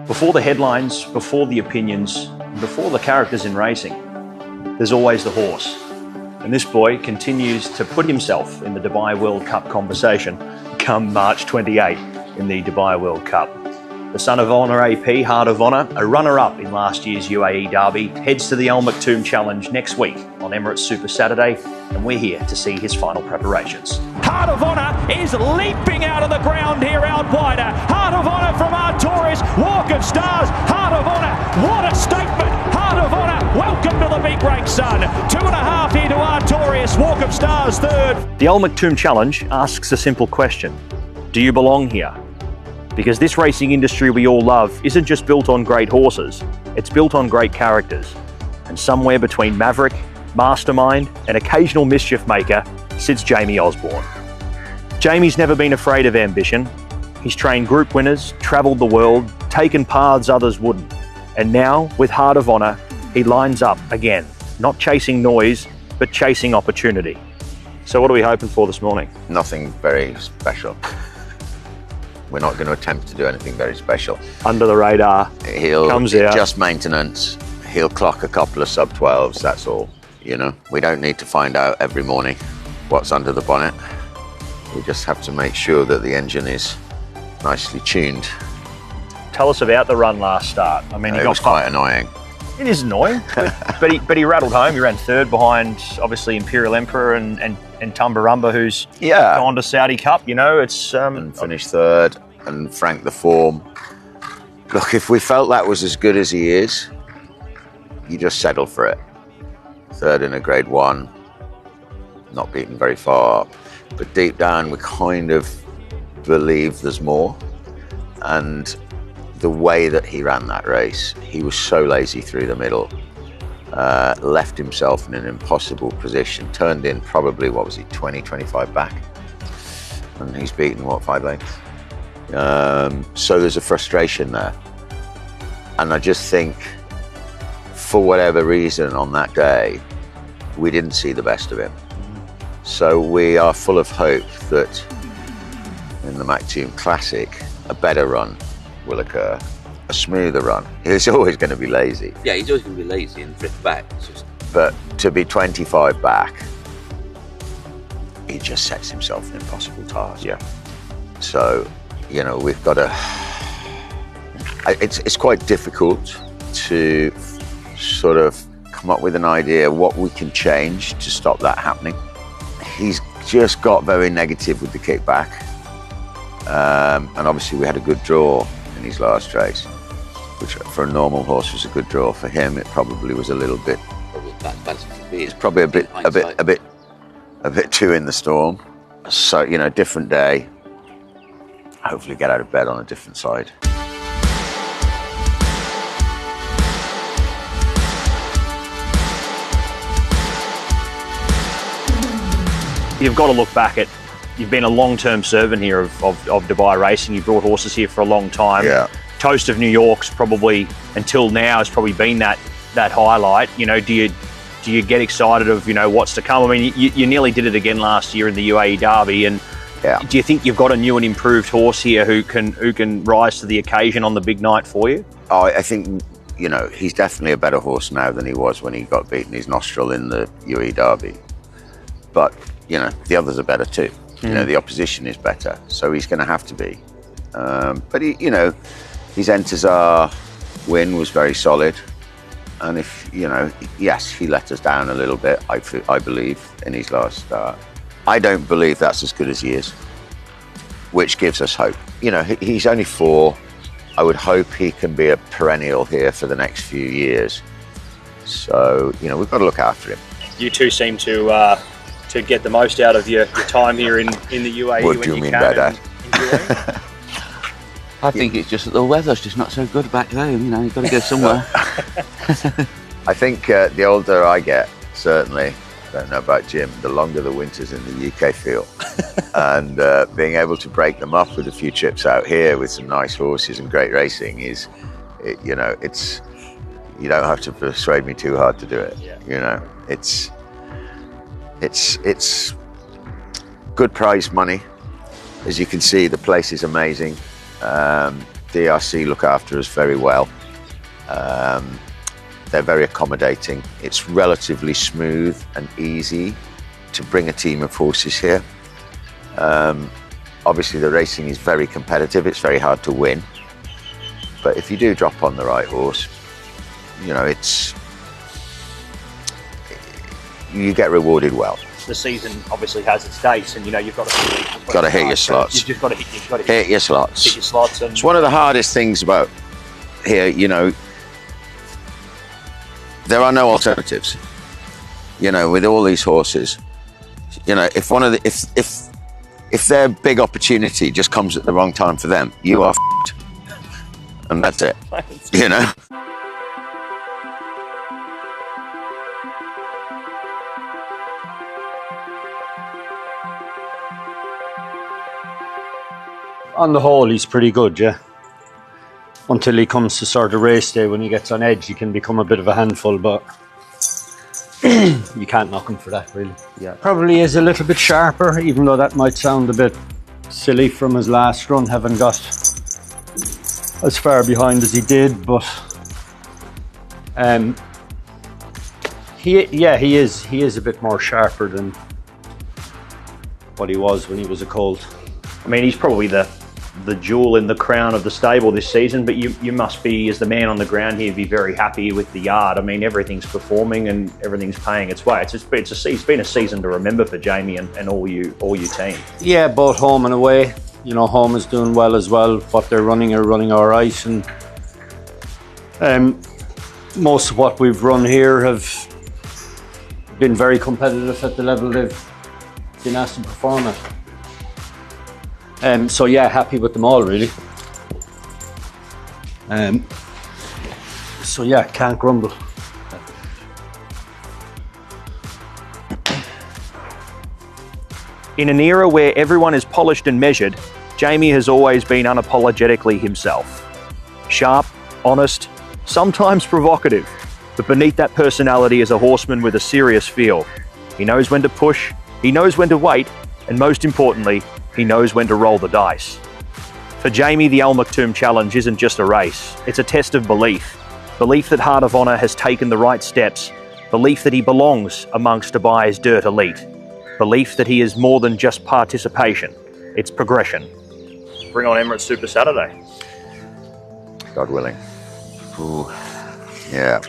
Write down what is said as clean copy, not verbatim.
Before the headlines, before the opinions, before the characters in racing, there's always the horse. And this boy continues to put himself in the Dubai World Cup conversation come March 28 in the Dubai World Cup. The son of Honour AP, Heart of Honour, a runner-up in last year's UAE Derby, heads to the Al Maktoum Challenge next week on Emirates Super Saturday, and we're here to see his final preparations. Heart of Honour is leaping out of the ground here out wider. Heart of Honour from Artorias, Walk of Stars. Heart of Honour, what a statement. Heart of Honour, welcome to the big break, son. 2.5 here to Artorias, Walk of Stars third. The Al Maktoum Challenge asks a simple question. Do you belong here? Because this racing industry we all love isn't just built on great horses, it's built on great characters. And somewhere between maverick, mastermind and occasional mischief maker sits Jaime Osborne. Jamie's never been afraid of ambition. He's trained group winners, travelled the world, taken paths others wouldn't. And now, with Heart of Honour, he lines up again, not chasing noise, but chasing opportunity. So what are we hoping for this morning? Nothing very special. We're not going to attempt to do anything very special. Under the radar, comes out. Just maintenance. He'll clock a couple of sub-12s, that's all. You know, we don't need to find out every morning what's under the bonnet. We just have to make sure that the engine is nicely tuned. Tell us about the run last start. I mean, It was quite annoying. It is annoying, but he rattled home. He ran third behind, obviously, Imperial Emperor and Tumbarumba, who's gone to Saudi Cup. You know, it's and finished third and franked the form. Look, if we felt that was as good as he is, you just settle for it. Third in a Grade 1, not beaten very far up, but deep down we kind of believe there's more. And the way that he ran that race, he was so lazy through the middle, left himself in an impossible position, turned in probably, 20, 25 back, and he's beaten, 5 lengths? So there's a frustration there. And I just think, for whatever reason on that day, we didn't see the best of him. So we are full of hope that in the Maktoum Classic, a better run will occur, a smoother run. He's always going to be lazy. Yeah, he's always going to be lazy and drift back. But to be 25 back, he just sets himself an impossible task. Yeah. So, you know, we've got to... It's quite difficult to sort of come up with an idea what we can change to stop that happening. He's just got very negative with the kickback. And obviously we had a good draw in his last race, which for a normal horse was a good draw. For him, it probably was a little bit. It's probably a bit too in the storm. So, you know, different day. Hopefully, get out of bed on a different side. You've got to look back at, you've been a long-term servant here of Dubai racing. You brought horses here for a long time. Yeah. Toast of New York's probably, until now, has probably been that highlight. You know, do you get excited of, you know, what's to come? I mean, you nearly did it again last year in the UAE Derby, and do you think you've got a new and improved horse here who can rise to the occasion on the big night for you? Oh, I think, you know, he's definitely a better horse now than he was when he got beaten his nostril in the UAE Derby. But, you know, the others are better too. You know, the opposition is better, so he's going to have to be. But he, you know, his Entezar win was very solid, and if, you know, yes, he let us down a little bit. I believe in his last start. I don't believe that's as good as he is, which gives us hope. You know, he's only 4. I would hope he can be a perennial here for the next few years. So, you know, we've got to look after him. You two seem to get the most out of your time here in the UAE. What do you mean by that? I think it's just that the weather's just not so good back home. You know, you've got to go somewhere. I think the older I get, certainly, I don't know about Jim, the longer the winters in the UK feel. And being able to break them up with a few trips out here with some nice horses and great racing is, you know, it's, you don't have to persuade me too hard to do it. Yeah. You know, it's good prize money. As you can see, the place is amazing. The DRC look after us very well. They're very accommodating. It's relatively smooth and easy to bring a team of horses here. Obviously the racing is very competitive, it's very hard to win. But if you do drop on the right horse, you know, you get rewarded well. The season obviously has its dates, and you know you've got to hit your slots. You've just got to hit your slots. Hit your slots. And it's one of the hardest things about here. You know, there are no alternatives. You know, with all these horses, you know, if their big opportunity just comes at the wrong time for them, you are f***ed. And that's it. You know. On the whole, he's pretty good, yeah. Until he comes to sort of race day, when he gets on edge, he can become a bit of a handful, but you can't knock him for that, really. Yeah, probably is a little bit sharper, even though that might sound a bit silly from his last run, having got as far behind as he did, but he is a bit more sharper than what he was when he was a colt. I mean, he's probably the jewel in the crown of the stable this season, but you must be, as the man on the ground here, be very happy with the yard. I mean, everything's performing and everything's paying its way. It's been a season to remember for Jamie and all your team. Yeah, both home and away. You know, home is doing well as well. What they're running are running all right, and most of what we've run here have been very competitive at the level they've been asked to perform at. So yeah, happy with them all, really. So yeah, can't grumble. In an era where everyone is polished and measured, Jamie has always been unapologetically himself. Sharp, honest, sometimes provocative, but beneath that personality is a horseman with a serious feel. He knows when to push, he knows when to wait, and most importantly, he knows when to roll the dice. For Jamie, the Al Maktoum Challenge isn't just a race, it's a test of belief. Belief that Heart of Honour has taken the right steps, belief that he belongs amongst Dubai's dirt elite, belief that he is more than just participation, it's progression. Bring on Emirates Super Saturday. God willing. Ooh. Yeah.